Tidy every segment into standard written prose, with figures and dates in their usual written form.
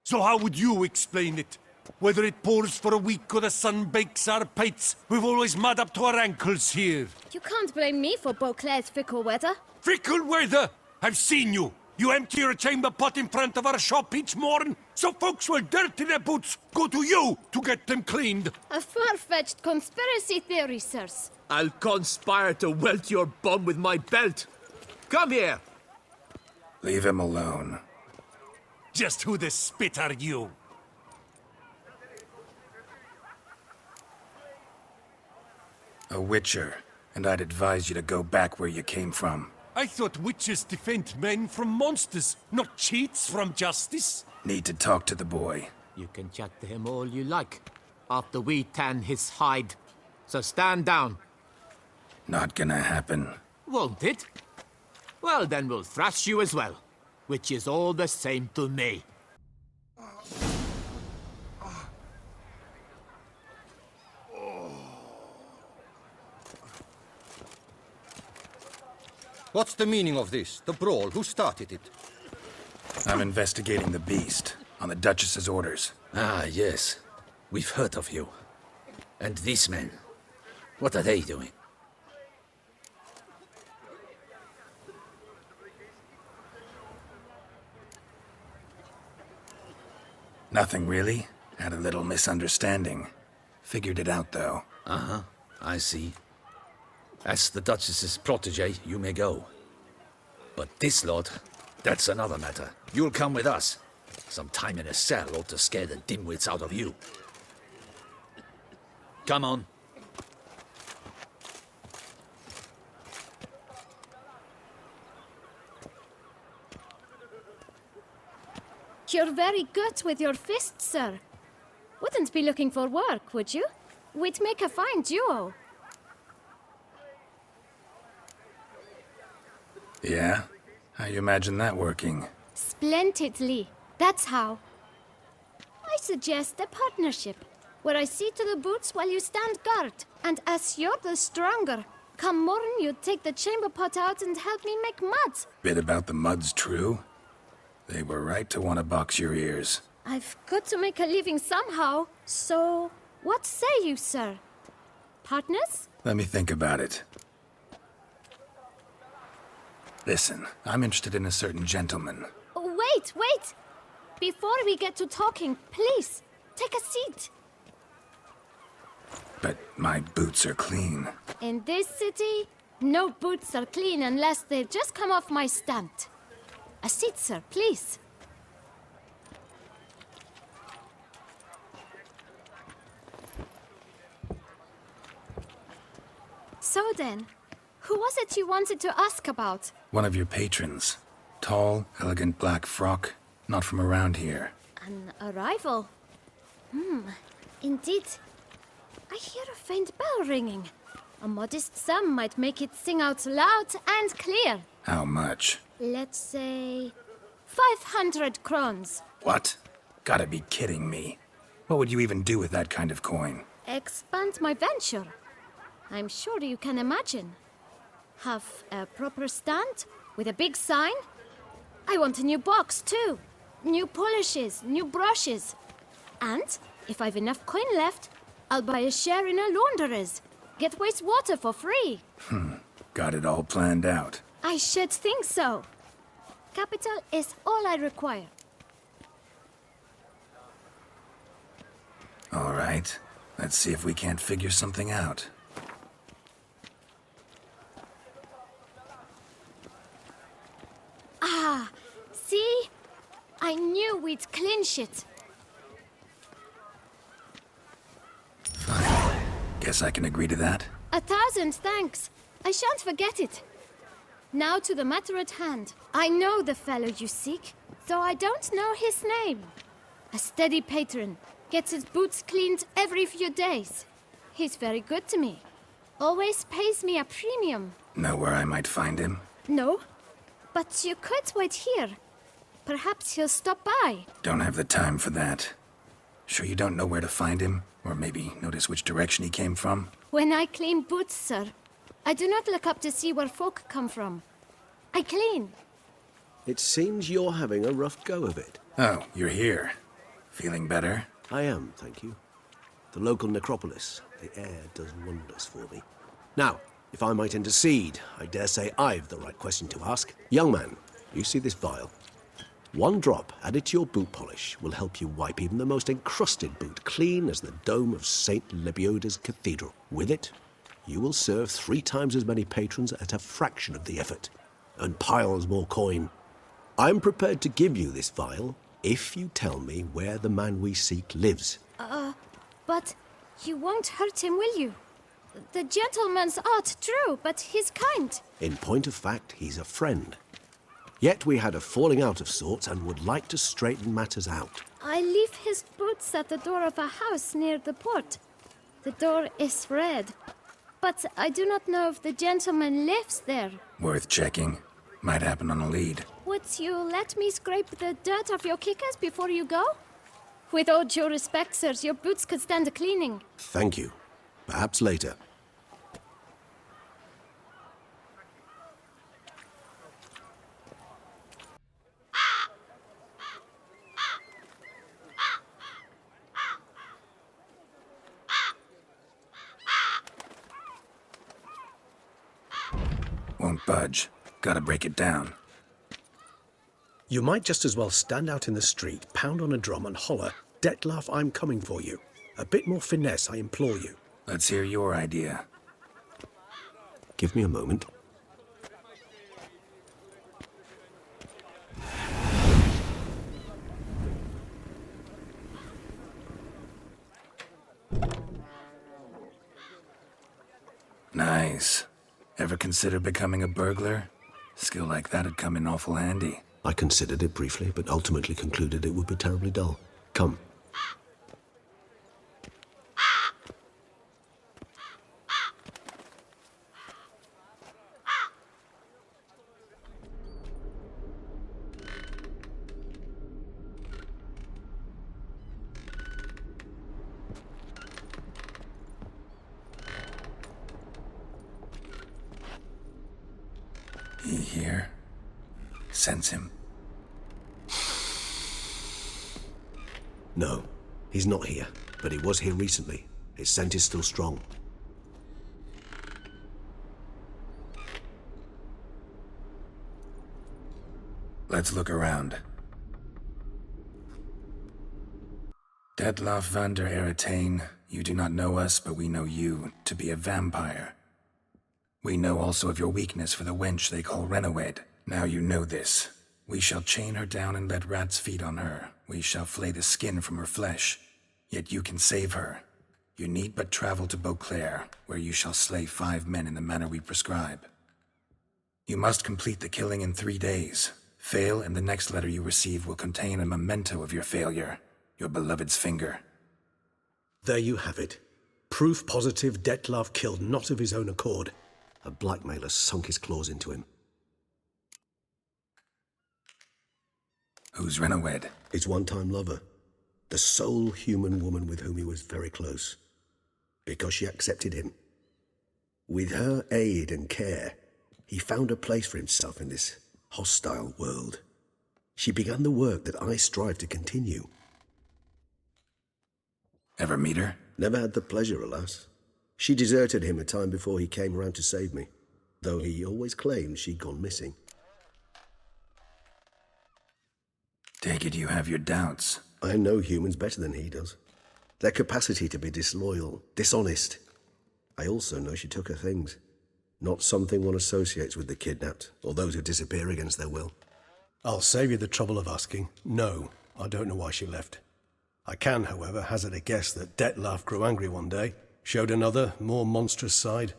So how would you explain it? Whether it pours for a week or the sun bakes our pates, we've always mud up to our ankles here. You can't blame me for Beauclair's fickle weather. Fickle weather! I've seen you! You empty your chamber pot in front of our shop each morn, so folks will dirty their boots, go to you to get them cleaned. A far-fetched conspiracy theory, sirs. I'll conspire to welt your bum with my belt. Come here! Leave him alone. Just who the spit are you? A witcher, and I'd advise you to go back where you came from. I thought witches defend men from monsters, not cheats from justice. Need to talk to the boy. You can chat to him all you like, after we tan his hide. So stand down. Not gonna happen. Won't it? Well, then we'll thrash you as well, which is all the same to me. What's the meaning of this? The brawl? Who started it? I'm investigating the beast, on the Duchess's orders. Ah, yes. We've heard of you. And these men, what are they doing? Nothing really. Had a little misunderstanding. Figured it out, though. Uh-huh, I see. As the Duchess's protege, you may go. But this lot, that's another matter. You'll come with us. Some time in a cell ought to scare the dimwits out of you. Come on. You're very good with your fists, sir. Wouldn't be looking for work, would you? We'd make a fine duo. Yeah? How you imagine that working? Splendidly. That's how. I suggest a partnership, where I see to the boots while you stand guard. And as you're the stronger, come morn you take the chamber pot out and help me make mud. Bit about the mud's true? They were right to want to box your ears. I've got to make a living somehow, so what say you, sir? Partners? Let me think about it. Listen, I'm interested in a certain gentleman. Oh, wait! Before we get to talking, please, take a seat. But my boots are clean. In this city, no boots are clean unless they just come off my stand. A seat, sir, please. So then, who was it you wanted to ask about? One of your patrons. Tall, elegant black frock. Not from around here. An arrival? Indeed. I hear a faint bell ringing. A modest sum might make it sing out loud and clear. How much? Let's say 500 crowns. What? Gotta be kidding me. What would you even do with that kind of coin? Expand my venture. I'm sure you can imagine. Have a proper stand with a big sign. I want a new box too. New polishes, new brushes. And if I've enough coin left, I'll buy a share in a launderer's. Get wastewater for free. Got it all planned out. I should think so. Capital is all I require. All right. Let's see if we can't figure something out. Ah, see? I knew we'd clinch it. Fine. Guess I can agree to that. 1,000 thanks. I shan't forget it. Now to the matter at hand. I know the fellow you seek, though I don't know his name. A steady patron, gets his boots cleaned every few days. He's very good to me. Always pays me a premium. Know where I might find him? No, but you could wait here. Perhaps he'll stop by. Don't have the time for that. Sure you don't know where to find him? Or maybe notice which direction he came from? When I clean boots, sir, I do not look up to see where folk come from. I clean. It seems you're having a rough go of it. Oh, you're here. Feeling better? I am, thank you. The local necropolis, the air does wonders for me. Now, if I might intercede, I dare say I've the right question to ask. Young man, you see this vial? One drop added to your boot polish will help you wipe even the most encrusted boot clean as the dome of St. Lebioda's Cathedral. With it, you will serve 3 times as many patrons at a fraction of the effort, and piles more coin. I'm prepared to give you this vial if you tell me where the man we seek lives. But you won't hurt him, will you? The gentleman's art, true, but he's kind. In point of fact, he's a friend. Yet we had a falling out of sorts and would like to straighten matters out. I leave his boots at the door of a house near the port. The door is red. But I do not know if the gentleman lives there. Worth checking. Might happen on a lead. Would you let me scrape the dirt off your kickers before you go? With all due respect, sirs, your boots could stand a cleaning. Thank you. Perhaps later. Won't budge. Gotta break it down. You might just as well stand out in the street, pound on a drum and holler, "Dettlaff, I'm coming for you." A bit more finesse, I implore you. Let's hear your idea. Give me a moment. Nice. Ever consider becoming a burglar? Skill like that'd come in awful handy. I considered it briefly, but ultimately concluded it would be terribly dull. Come. He here? Sense him. No, he's not here, but he was here recently. His scent is still strong. Let's look around. Dettlaff van der Eretain, you do not know us, but we know you to be a vampire. We know also of your weakness for the wench they call Renawed. Now you know this. We shall chain her down and let rats feed on her. We shall flay the skin from her flesh. Yet you can save her. You need but travel to Beauclair, where you shall slay 5 men in the manner we prescribe. You must complete the killing in 3 days. Fail, and the next letter you receive will contain a memento of your failure. Your beloved's finger. There you have it. Proof positive Dettlaff killed not of his own accord. A blackmailer sunk his claws into him. Who's Renawed? His one-time lover. The sole human woman with whom he was very close. Because she accepted him. With her aid and care, he found a place for himself in this hostile world. She began the work that I strive to continue. Ever meet her? Never had the pleasure, alas. She deserted him a time before he came around to save me, though he always claimed she'd gone missing. Take it you have your doubts. I know humans better than he does. Their capacity to be disloyal, dishonest. I also know she took her things. Not something one associates with the kidnapped, or those who disappear against their will. I'll save you the trouble of asking. No, I don't know why she left. I can, however, hazard a guess that Dettlaff grew angry one day, showed another, more monstrous side.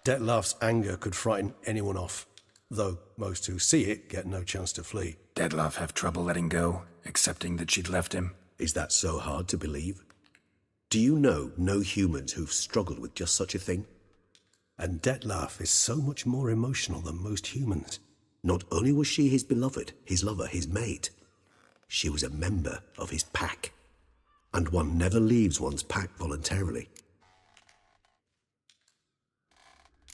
Dettlaff's anger could frighten anyone off, though most who see it get no chance to flee. Dettlaff have trouble letting go, accepting that she'd left him? Is that so hard to believe? Do you know no humans who've struggled with just such a thing? And Dettlaff is so much more emotional than most humans. Not only was she his beloved, his lover, his mate, she was a member of his pack. And one never leaves one's pack voluntarily.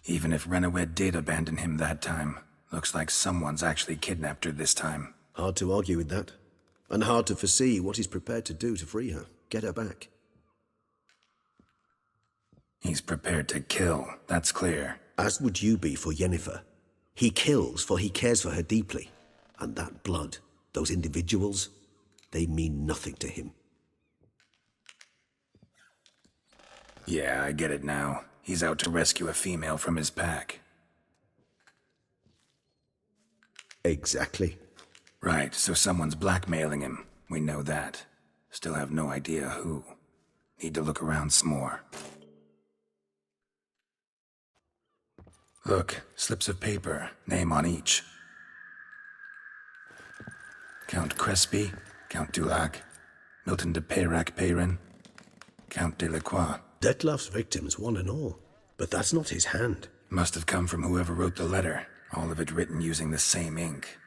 Even if Renawed did abandon him that time, looks like someone's actually kidnapped her this time. Hard to argue with that. And hard to foresee what he's prepared to do to free her, get her back. He's prepared to kill, that's clear. As would you be for Yennefer. He kills for he cares for her deeply. And that blood, those individuals, they mean nothing to him. Yeah, I get it now. He's out to rescue a female from his pack. Exactly. Right, so someone's blackmailing him. We know that. Still have no idea who. Need to look around some more. Look, slips of paper, name on each. Count Crespi, Count Dulac, Milton de Peyrac Peyrin, Count Delacroix. Detlef's victims, one and all. But that's not his hand. Must have come from whoever wrote the letter, all of it written using the same ink.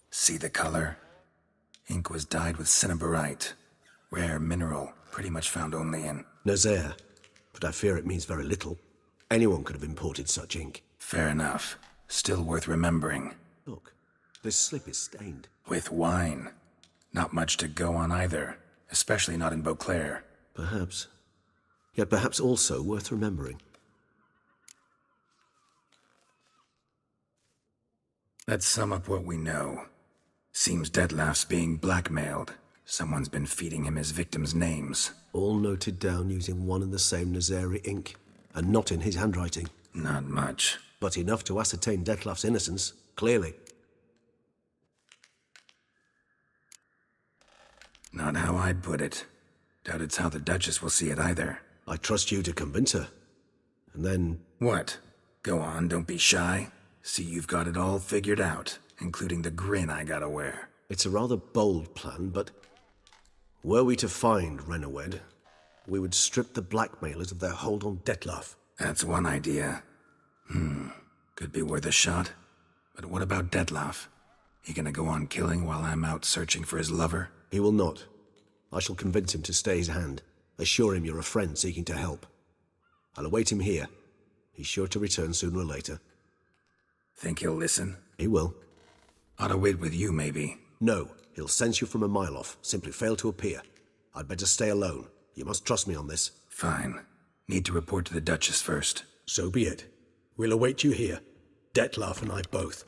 See the color? Ink was dyed with cinnabarite. Rare mineral, pretty much found only in... Nazaire. But I fear it means very little. Anyone could have imported such ink. Fair enough. Still worth remembering. Look, this slip is stained. With wine. Not much to go on either. Especially not in Beauclair. Perhaps. Yet perhaps also worth remembering. Let's sum up what we know. Seems Detlef's being blackmailed. Someone's been feeding him his victims' names. All noted down using one and the same Nazari ink, and not in his handwriting. Not much. But enough to ascertain Detlef's innocence, clearly. Not how I'd put it. Doubt it's how the Duchess will see it either. I trust you to convince her. And then... What? Go on, don't be shy. See you've got it all figured out, including the grin I gotta wear. It's a rather bold plan, but... Were we to find Renoed, we would strip the blackmailers of their hold on Detlef. That's one idea. Could be worth a shot. But what about Detlef? He gonna go on killing while I'm out searching for his lover? He will not. I shall convince him to stay his hand. Assure him you're a friend seeking to help. I'll await him here. He's sure to return sooner or later. Think he'll listen? He will. Ought to wait with you, maybe. No, he'll sense you from a mile off. Simply fail to appear. I'd better stay alone. You must trust me on this. Fine. Need to report to the Duchess first. So be it. We'll await you here. Detlef and I both.